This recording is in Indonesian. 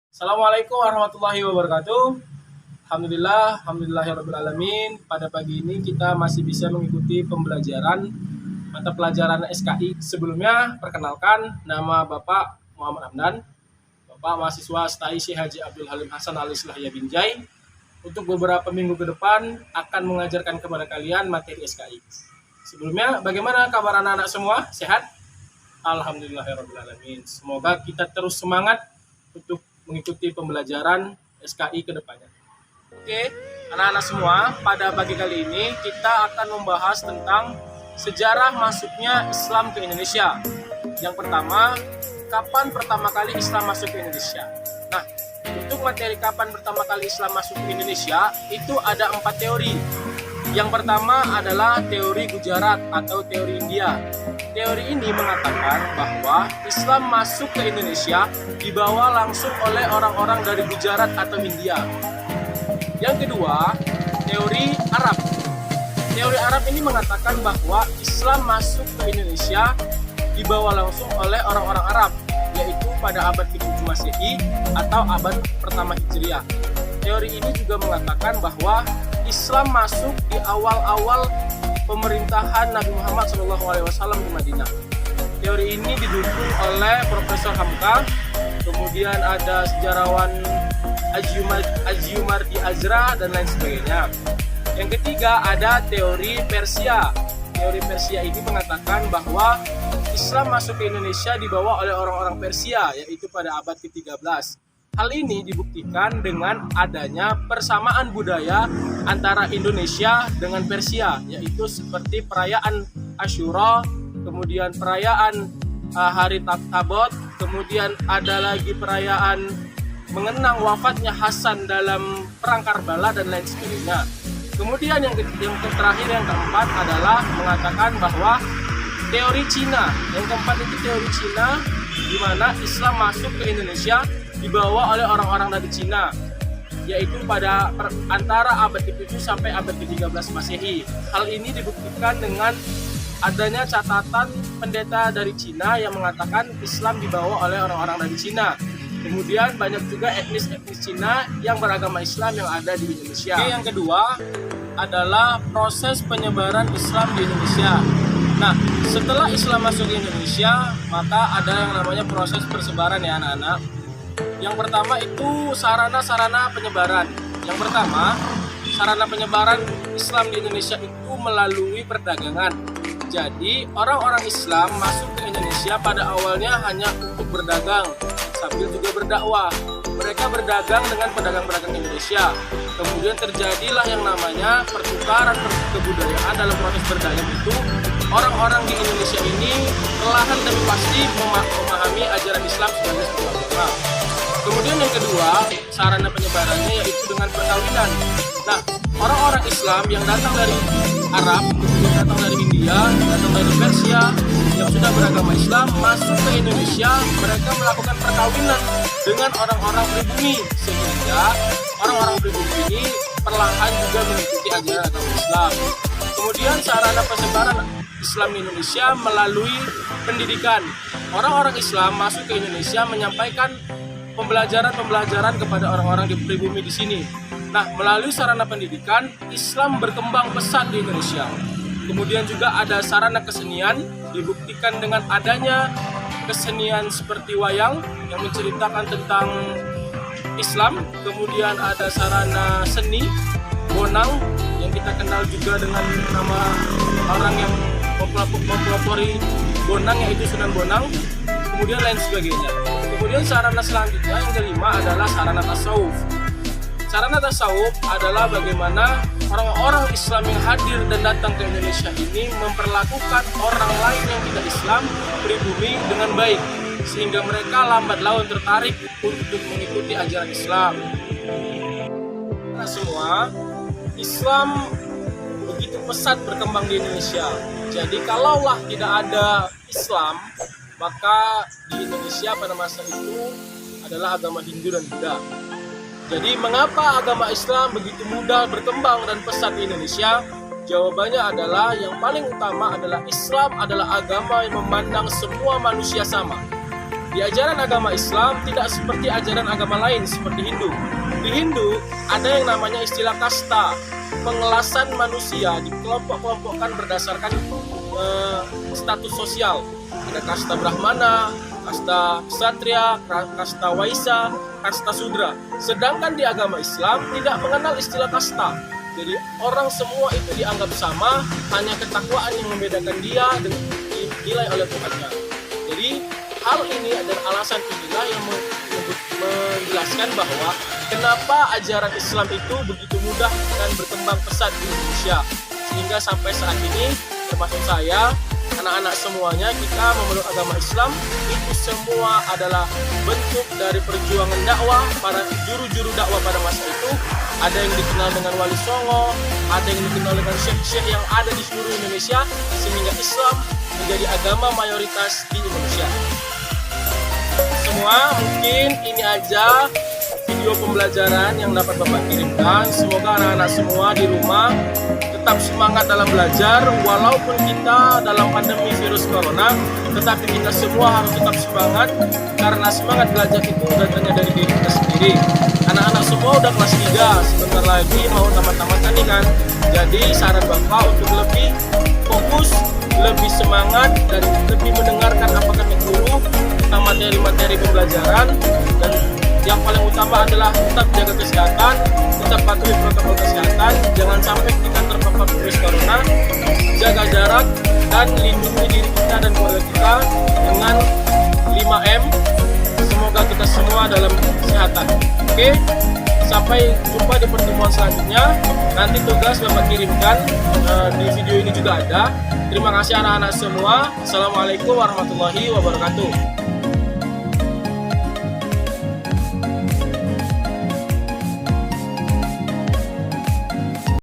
Assalamualaikum warahmatullahi wabarakatuh. Alhamdulillahirrabbilalamin. Pada pagi ini kita masih bisa mengikuti pembelajaran mata pelajaran SKI. Sebelumnya, perkenalkan, nama Bapak Muhammad Hamdan, Bapak mahasiswa STAI Syekh Haji Abdul Halim Hasan Alis Lahya Binjai. Untuk beberapa minggu ke depan akan mengajarkan kepada kalian materi SKI. Sebelumnya, bagaimana kabar anak-anak semua? Sehat? Alhamdulillahirrabbilalamin. Semoga kita terus semangat untuk mengikuti pembelajaran SKI ke depannya. Oke, anak-anak semua, pada pagi kali ini kita akan membahas tentang sejarah masuknya Islam ke Indonesia. Yang pertama, kapan pertama kali Islam masuk ke Indonesia? Nah, untuk materi kapan pertama kali Islam masuk ke Indonesia, itu ada 4 teori. Yang pertama adalah teori Gujarat atau teori India. Teori ini mengatakan bahwa Islam masuk ke Indonesia dibawa langsung oleh orang-orang dari Gujarat atau India. Yang kedua, teori Arab. Teori Arab ini mengatakan bahwa Islam masuk ke Indonesia dibawa langsung oleh orang-orang Arab, yaitu pada abad ke-7 Masehi atau abad pertama Hijriah. Teori ini juga mengatakan bahwa Islam masuk di awal-awal pemerintahan Nabi Muhammad SAW di Madinah. Teori ini didukung oleh Profesor Hamka, kemudian ada sejarawan Aziumardi Azra, dan lain sebagainya. Yang ketiga ada teori Persia. Teori Persia ini mengatakan bahwa Islam masuk ke Indonesia dibawa oleh orang-orang Persia, yaitu pada abad ke-13. Hal ini dibuktikan dengan adanya persamaan budaya antara Indonesia dengan Persia, yaitu seperti perayaan Asyura, kemudian perayaan Hari Tabot, kemudian ada lagi perayaan mengenang wafatnya Hasan dalam perang Karbala, dan lain sebagainya. Kemudian yang terakhir, yang keempat adalah mengatakan bahwa teori Cina. Yang keempat itu teori Cina, di mana Islam masuk ke Indonesia dibawa oleh orang-orang dari Cina, yaitu pada antara abad ke-7 sampai abad ke-13 Masehi. Hal ini dibuktikan dengan adanya catatan pendeta dari Cina yang mengatakan Islam dibawa oleh orang-orang dari Cina. Kemudian banyak juga etnis-etnis Cina yang beragama Islam yang ada di Indonesia. Oke, yang kedua adalah proses penyebaran Islam di Indonesia. Nah, setelah Islam masuk ke Indonesia, maka ada yang namanya proses persebaran ya anak-anak. Yang pertama itu sarana-sarana penyebaran. Yang pertama, sarana penyebaran Islam di Indonesia itu melalui perdagangan. Jadi, orang-orang Islam masuk ke Indonesia pada awalnya hanya untuk berdagang, sambil juga berdakwah. Mereka berdagang dengan pedagang-pedagang Indonesia. Kemudian terjadilah yang namanya pertukaran kebudayaan. Dalam proses berdagang itu, orang-orang di Indonesia ini perlahan tapi pasti memahami ajaran Islam sebagai sebuah agama. Kemudian yang kedua, sarana penyebarannya yaitu dengan perkawinan. Nah, orang-orang Islam yang datang dari Arab, kemudian datang dari India, datang dari Persia, yang sudah beragama Islam masuk ke Indonesia, mereka melakukan perkawinan dengan orang-orang pribumi, sehingga orang-orang pribumi ini perlahan juga mengikuti ajaran agama Islam. Kemudian sarana persebaran Islam di Indonesia melalui pendidikan. Orang-orang Islam masuk ke Indonesia menyampaikan pembelajaran kepada orang-orang di pribumi di sini. Nah, melalui sarana pendidikan, Islam berkembang pesat di Indonesia. Kemudian juga ada sarana kesenian, dibuktikan dengan adanya kesenian seperti wayang yang menceritakan tentang Islam. Kemudian ada sarana seni bonang yang kita kenal juga dengan nama orang yang mempelopori bonang, yaitu Sunan Bonang. Kemudian lain sebagainya. Kemudian sarana selanjutnya yang kelima adalah sarana tasawuf. Sarana tasawuf adalah bagaimana orang-orang Islam yang hadir dan datang ke Indonesia ini memperlakukan orang lain yang tidak Islam pribumi dengan baik, sehingga mereka lambat laun tertarik untuk mengikuti ajaran Islam. Nah, semua Islam begitu pesat berkembang di Indonesia. Jadi kalaulah tidak ada Islam, maka di Indonesia pada masa itu adalah agama Hindu dan Buddha. Jadi mengapa agama Islam begitu mudah berkembang dan pesat di Indonesia? Jawabannya adalah yang paling utama adalah Islam adalah agama yang memandang semua manusia sama. Di ajaran agama Islam tidak seperti ajaran agama lain seperti Hindu. Di Hindu ada yang namanya istilah kasta, pengelasan manusia dikelompok-kelompokkan berdasarkan status sosial. Ada kasta Brahmana, kasta Ksatria, kasta Waisya, kasta Sudra. Sedangkan di agama Islam tidak mengenal istilah kasta. Jadi orang semua itu dianggap sama, hanya ketakwaan yang membedakan dia dan dinilai oleh Tuhannya. Jadi hal ini adalah alasan inilah yang menjelaskan bahwa kenapa ajaran Islam itu begitu mudah dan berkembang pesat di Indonesia. Sehingga sampai saat ini termasuk saya, anak-anak semuanya, kita memeluk agama Islam itu semua adalah bentuk dari perjuangan dakwah para juru-juru dakwah pada masa itu. Ada yang dikenal dengan Wali Songo, ada yang dikenal dengan syekh-syekh yang ada di seluruh Indonesia, sehingga Islam menjadi agama mayoritas di Indonesia. Semua mungkin ini aja video pembelajaran yang dapat Bapak kirimkan. Semoga anak-anak semua di rumah tetap semangat dalam belajar, walaupun kita dalam pandemi virus corona, tetapi kita semua harus tetap semangat, karena semangat belajar itu datangnya dari diri kita sendiri. Anak-anak semua udah kelas 3, sebentar lagi mau tamat-tamatan nih kan. Jadi saran Bapak untuk lebih fokus, lebih semangat, dan lebih mendengarkan apa kata guru tentang materi-materi pembelajaran. Dan yang paling utama adalah tetap jaga kesehatan, tetap patuhi protokol kesehatan, jangan sampai kita terpapar virus corona, jaga jarak, dan lindungi diri kita dan keluarga kita dengan 5M. Semoga kita semua dalam kesehatan. Oke, sampai jumpa di pertemuan selanjutnya. Nanti tugas Bapak kirimkan di video ini juga ada. Terima kasih anak-anak semua. Assalamualaikum warahmatullahi wabarakatuh.